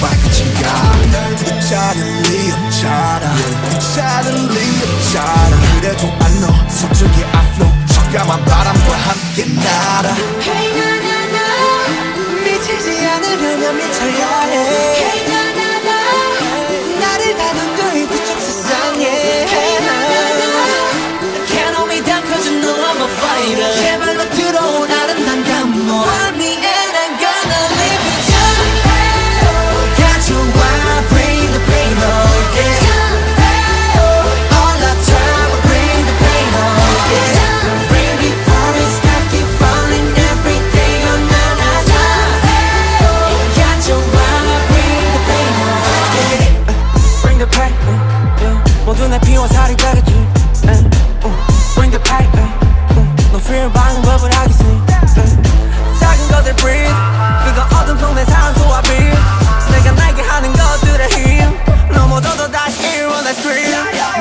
발끝인가 귀찮은 이유잖아 귀찮은 이유잖아 그래도 I know 서쪽의 앞로 적감한 바람과 함께 날아 Hey 나나나 미치지 않으려면 미쳐야 해 Hey 나나나 나를 다듬고 그쪽 세상에 Hey 나나나 Can't hold me down cause you know I'm a fighter 제발로 들어온 아름다운 감동 Find me and I'm gonna live it up 가져와 bring the pain oh yeah All the time I bring the pain oh yeah Bring me promise I keep falling every day oh na na na 가져와 bring the pain oh yeah Bring the pain 모두 내 피와 살이 되겠지 Bring the pain 너 fear 방법을 하겠지 작은 것들 breathe 그거 어둠 속 내 산소와 빛 내가 날게 하는 것들의 힘 넘어져도 다시 일어나 scream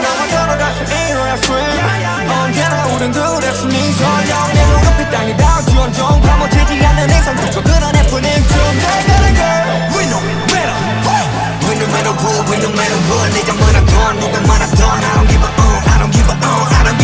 넘어져도 다시 일어나 scream 언제나 우린 둘의 숨이 설령 내 눈앞에 땅이 닿을지언정 파묻히지 않는 이상 그저 그려내뿐인 내가는 girl We no matter what We no matter who We no matter what 네가 뭐라던 누가 말하던 I don't give a I don't give a I don't